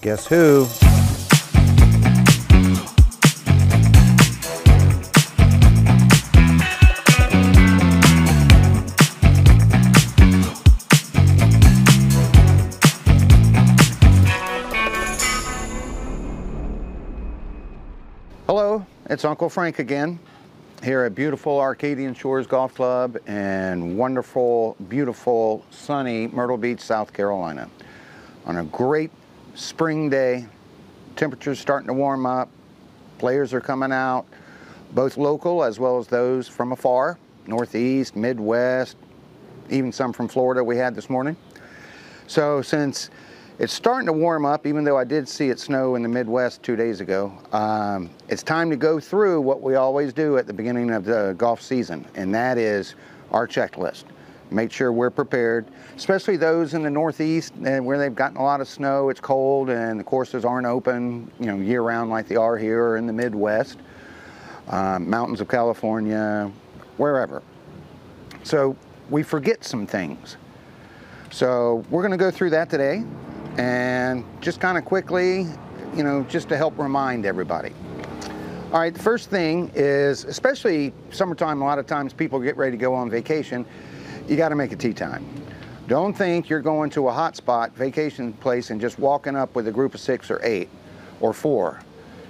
Guess who? Hello, it's Uncle Frank again, here at beautiful Arcadian Shores Golf Club in wonderful, beautiful, sunny Myrtle Beach, South Carolina. On a great spring day, temperatures starting to warm up, players are coming out, both local as well as those from afar, Northeast, Midwest, even some from Florida we had this morning. So since it's starting to warm up, even though I did see it snow in the Midwest 2 days ago, it's time to go through what we always do at the beginning of the golf season, and that is our checklist. Make sure we're prepared, especially those in the Northeast where they've gotten a lot of snow, it's cold, and the courses aren't open, year-round like they are here, or in the Midwest, mountains of California, wherever. So we forget some things. So we're going to go through that today. And just kind of quickly, just to help remind everybody. All right, the first thing is, especially summertime, a lot of times people get ready to go on vacation, you got to make a tee time. Don't think you're going to a hot spot vacation place and just walking up with a group of 6 or 8 or 4.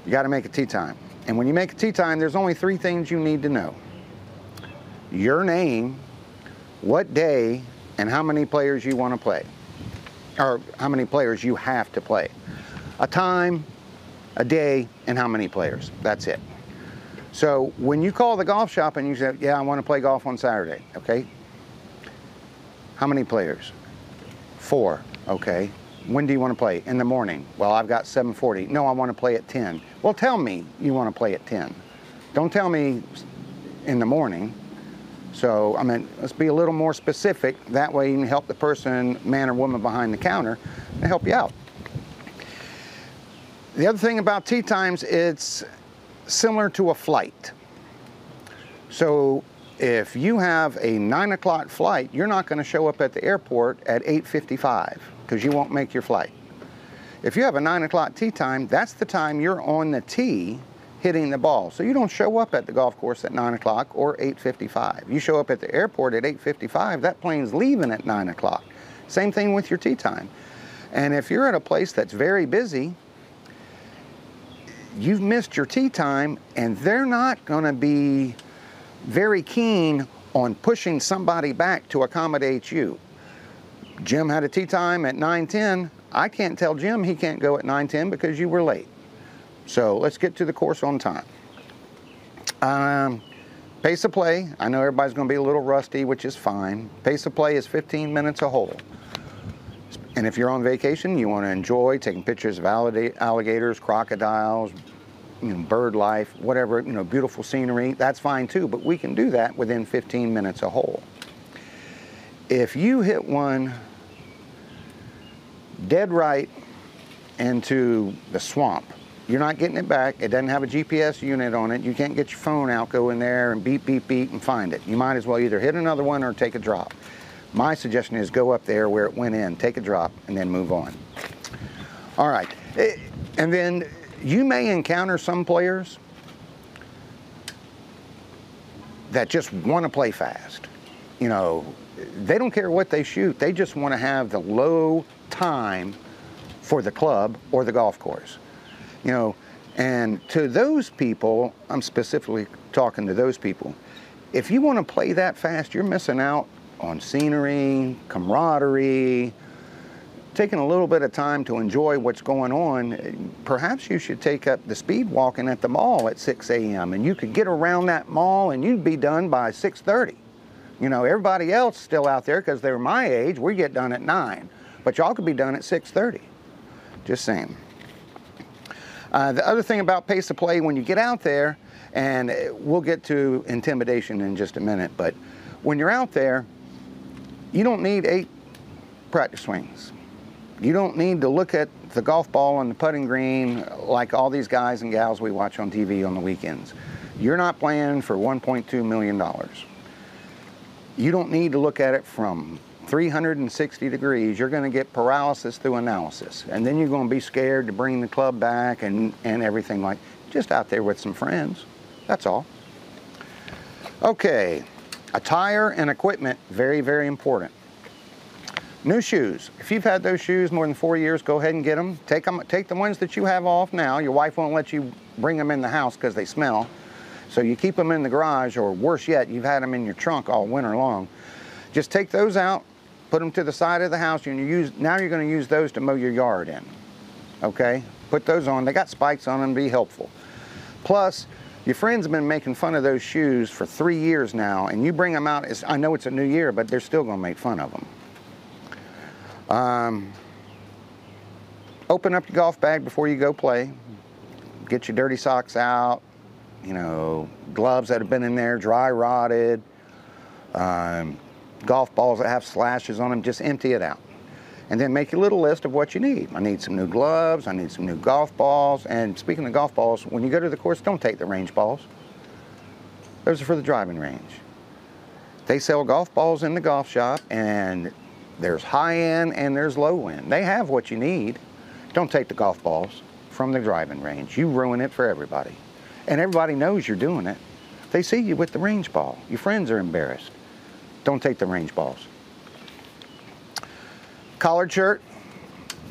You got to make a tee time. And when you make a tee time, there's only 3 things you need to know. Your name, what day, and how many players you want to play. Or how many players you have to play. A time, a day, and how many players. That's it. So when you call the golf shop and you say, yeah, I want to play golf on Saturday, okay? How many players? 4, okay. When do you want to play? In the morning. Well, I've got 7:40. No, I want to play at 10. Well, tell me you want to play at 10. Don't tell me in the morning. So, let's be a little more specific. That way you can help the person, man or woman behind the counter, and help you out. The other thing about tee times, it's similar to a flight. So if you have a 9 o'clock flight, you're not going to show up at the airport at 8:55 because you won't make your flight. If you have a 9 o'clock tee time, that's the time you're on the tee hitting the ball. So you don't show up at the golf course at 9 o'clock or 8:55. You show up at the airport at 8:55, that plane's leaving at 9 o'clock. Same thing with your tee time. And if you're at a place that's very busy, you've missed your tee time, and they're not going to be very keen on pushing somebody back to accommodate you. Jim had a tee time at 9:10. I can't tell Jim he can't go at 9:10 because you were late. So let's get to the course on time. Pace of play, I know everybody's going to be a little rusty, which is fine. Pace of play is 15 minutes a hole. And if you're on vacation, you want to enjoy taking pictures of alligators, crocodiles, bird life, whatever, beautiful scenery, that's fine too, but we can do that within 15 minutes a hole. If you hit one dead right into the swamp, you're not getting it back. It doesn't have a GPS unit on it. You can't get your phone out, go in there and beep, beep, beep and find it. You might as well either hit another one or take a drop. My suggestion is go up there where it went in, take a drop, and then move on. All right. And then you may encounter some players that just want to play fast. They don't care what they shoot. They just want to have the low time for the club or the golf course. And to those people, I'm specifically talking to those people, if you want to play that fast, you're missing out on scenery, camaraderie, taking a little bit of time to enjoy what's going on. Perhaps you should take up the speed walking at the mall at 6 a.m. and you could get around that mall and you'd be done by 6:30. Everybody else still out there, because they're my age, we get done at 9, but y'all could be done at 6:30. Just saying. The other thing about pace of play, when you get out there, and we'll get to intimidation in just a minute, but when you're out there, you don't need 8 practice swings. You don't need to look at the golf ball on the putting green like all these guys and gals we watch on TV on the weekends. You're not playing for $1.2 million. You don't need to look at it from 360 degrees, you're going to get paralysis through analysis. And then you're going to be scared to bring the club back and everything like, just out there with some friends. That's all. Okay, attire and equipment, very, very important. New shoes. If you've had those shoes more than 4 years, go ahead and get them. Take the ones that you have off now. Your wife won't let you bring them in the house because they smell. So you keep them in the garage, or worse yet, you've had them in your trunk all winter long. Just take those out, put them to the side of the house, and now you're going to use those to mow your yard in. Okay? Put those on. They got spikes on them, be helpful. Plus, your friends have been making fun of those shoes for 3 years now, and you bring them out. I know it's a new year, but they're still going to make fun of them. Open up your golf bag before you go play. Get your dirty socks out. You know, gloves that have been in there, dry rotted. Golf balls that have slashes on them, just empty it out. And then make your little list of what you need. I need some new gloves, I need some new golf balls. And speaking of golf balls, when you go to the course, don't take the range balls. Those are for the driving range. They sell golf balls in the golf shop, and there's high end and there's low end. They have what you need. Don't take the golf balls from the driving range. You ruin it for everybody. And everybody knows you're doing it. They see you with the range ball. Your friends are embarrassed. Don't take the range balls. Collared shirt.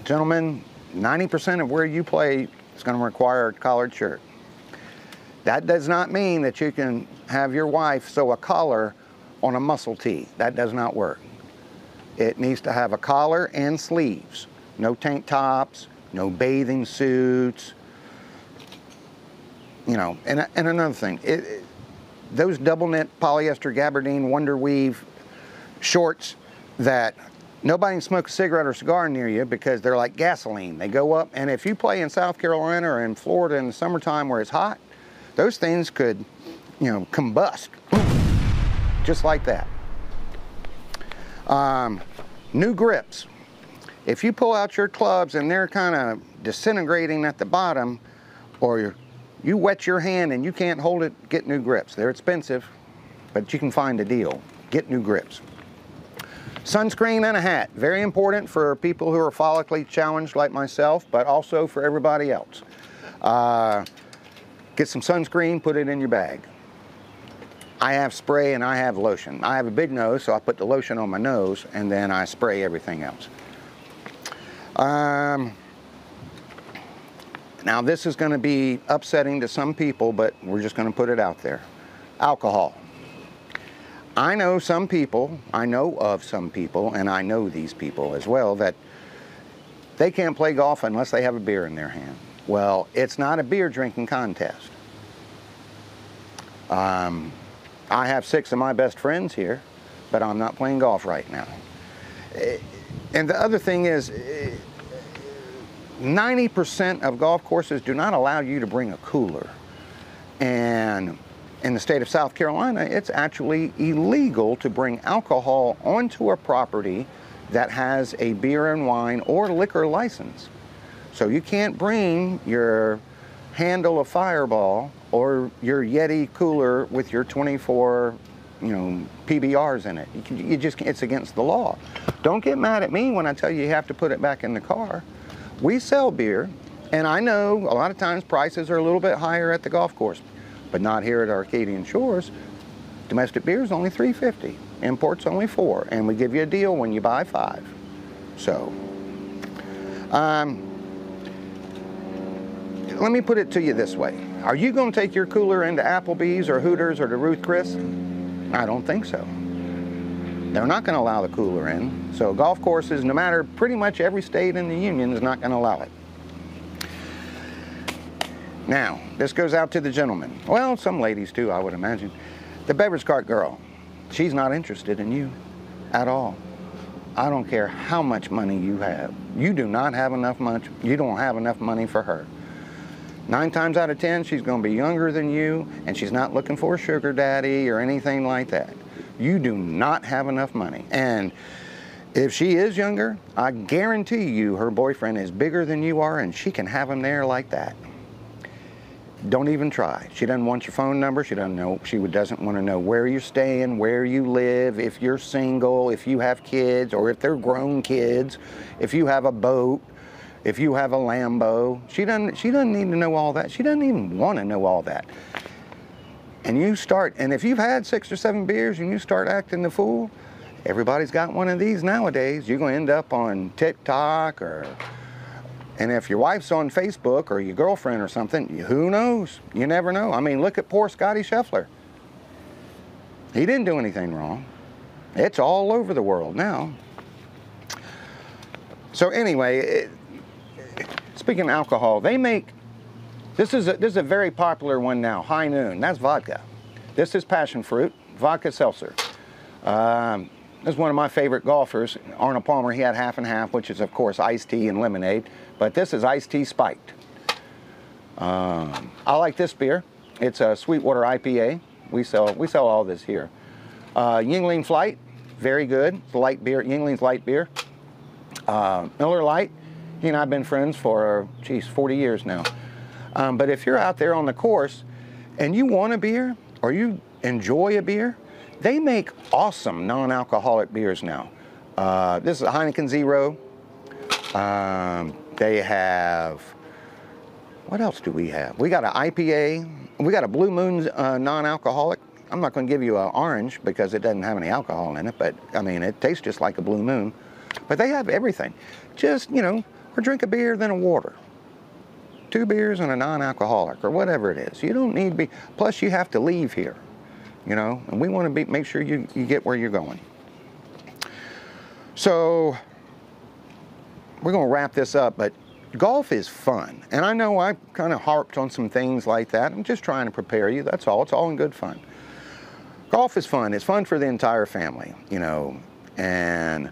Gentlemen, 90% of where you play is going to require a collared shirt. That does not mean that you can have your wife sew a collar on a muscle tee. That does not work. It needs to have a collar and sleeves. No tank tops, no bathing suits. You know, and another thing, those double knit polyester gabardine wonder weave shorts that nobody can smoke a cigarette or cigar near you because they're like gasoline. They go up, and if you play in South Carolina or in Florida in the summertime where it's hot, those things could, you know, combust. Just like that. New grips. If you pull out your clubs and they're kind of disintegrating at the bottom, or you wet your hand and you can't hold it, get new grips. They're expensive, but you can find a deal. Get new grips. Sunscreen and a hat. Very important for people who are follically challenged like myself, but also for everybody else. Get some sunscreen, put it in your bag. I have spray and I have lotion. I have a big nose, so I put the lotion on my nose and then I spray everything else. Now this is going to be upsetting to some people, but we're just going to put it out there. Alcohol. I know some people, I know of some people, and I know these people as well, that they can't play golf unless they have a beer in their hand. Well, it's not a beer drinking contest. I have 6 of my best friends here, but I'm not playing golf right now. And the other thing is, 90% of golf courses do not allow you to bring a cooler. And in the state of South Carolina, it's actually illegal to bring alcohol onto a property that has a beer and wine or liquor license. So you can't bring your handle of Fireball or your Yeti cooler with your 24, PBRs in it. It's against the law. Don't get mad at me when I tell you you have to put it back in the car. We sell beer, and I know a lot of times prices are a little bit higher at the golf course, but not here at Arcadian Shores. Domestic beer is only $3.50. Import's only $4, and we give you a deal when you buy 5. So, let me put it to you this way. Are you going to take your cooler into Applebee's or Hooters or to Ruth Chris? I don't think so. They're not going to allow the cooler in. So golf courses, no matter pretty much every state in the union, is not going to allow it. Now, this goes out to the gentlemen. Well, some ladies too, I would imagine. The beverage cart girl, she's not interested in you at all. I don't care how much money you have. You do not have enough money. You don't have enough money for her. 9 times out of 10, she's going to be younger than you, and she's not looking for a sugar daddy or anything like that. You do not have enough money. And if she is younger, I guarantee you her boyfriend is bigger than you are, and she can have him there like that. don't even try. She doesn't want your phone number. She doesn't know. She doesn't want to know where you're staying, where you live, if you're single, if you have kids, or if they're grown kids, if you have a boat, if you have a Lambo. She doesn't need to know all that. She doesn't even want to know all that. And if you've had 6 or 7 beers and you start acting the fool, everybody's got one of these nowadays. You're going to end up on TikTok and if your wife's on Facebook or your girlfriend or something, who knows? You never know. I mean, look at poor Scotty Scheffler. He didn't do anything wrong. It's all over the world now. So anyway, speaking of alcohol, they make, this is a very popular one now, High Noon. That's vodka. This is passion fruit, vodka seltzer. This is one of my favorite golfers, Arnold Palmer. He had half and half, which is, of course, iced tea and lemonade. But this is iced tea spiked. I like this beer. It's a Sweetwater IPA. We sell all this here. Yuengling Flight, very good. It's a light beer, Yuengling's light beer. Miller Lite, he and I have been friends for, 40 years now. But if you're out there on the course and you want a beer or you enjoy a beer, they make awesome non-alcoholic beers now. This is a Heineken Zero. They have, what else do we have? We got an IPA. We got a Blue Moon non-alcoholic. I'm not going to give you an orange because it doesn't have any alcohol in it, but I mean, it tastes just like a Blue Moon. But they have everything. Just, or drink a beer, then a water. 2 beers and a non-alcoholic or whatever it is. You don't need to be, plus you have to leave here. And we want to make sure you get where you're going. So we're going to wrap this up, but golf is fun. And I know I kind of harped on some things like that. I'm just trying to prepare you. That's all. It's all in good fun. Golf is fun. It's fun for the entire family, and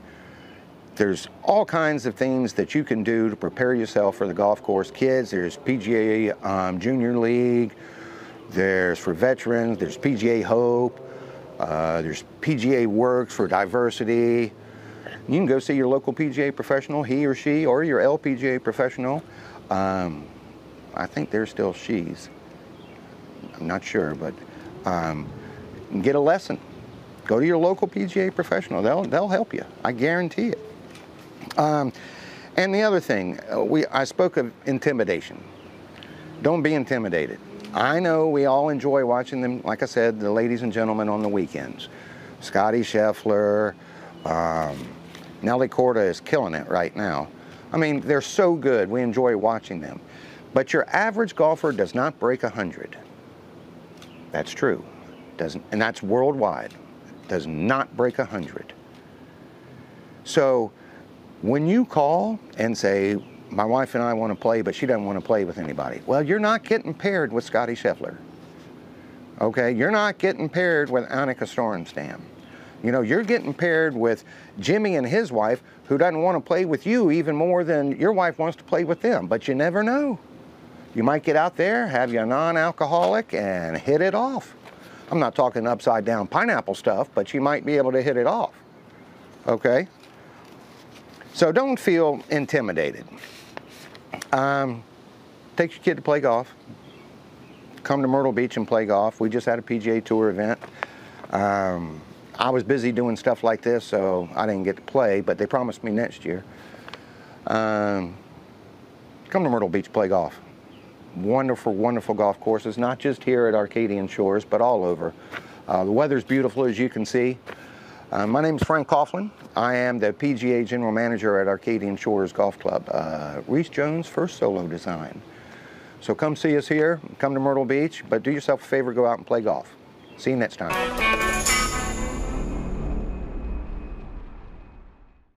there's all kinds of things that you can do to prepare yourself for the golf course. Kids, there's PGA Junior League. There's for veterans, there's PGA Hope, there's PGA Works for diversity. You can go see your local PGA professional, he or she, or your LPGA professional. I think they're still she's. I'm not sure, but get a lesson. Go to your local PGA professional. They'll help you. I guarantee it. And the other thing, I spoke of intimidation. Don't be intimidated. I know we all enjoy watching them, like I said, the ladies and gentlemen on the weekends. Scotty Scheffler, Nelly Korda is killing it right now. I mean, they're so good. We enjoy watching them. But your average golfer does not break 100. That's true. And that's worldwide. Does not break 100. So when you call and say, my wife and I want to play, but she doesn't want to play with anybody. Well, you're not getting paired with Scotty Scheffler. Okay? You're not getting paired with Annika Sorenstam. You're getting paired with Jimmy and his wife, who doesn't want to play with you even more than your wife wants to play with them. But you never know. You might get out there, have your non-alcoholic, and hit it off. I'm not talking upside down pineapple stuff, but you might be able to hit it off. Okay? So don't feel intimidated. Take your kid to play golf. Come to Myrtle Beach and play golf. We just had a PGA Tour event. I was busy doing stuff like this, so I didn't get to play, but they promised me next year. Come to Myrtle Beach, play golf. Wonderful, wonderful golf courses, not just here at Arcadian Shores, but all over. The weather's beautiful, as you can see. My name is Frank Coughlin. I am the PGA General Manager at Arcadian Shores Golf Club. Reese Jones' first solo design. So come see us here, come to Myrtle Beach, but do yourself a favor, go out and play golf. See you next time.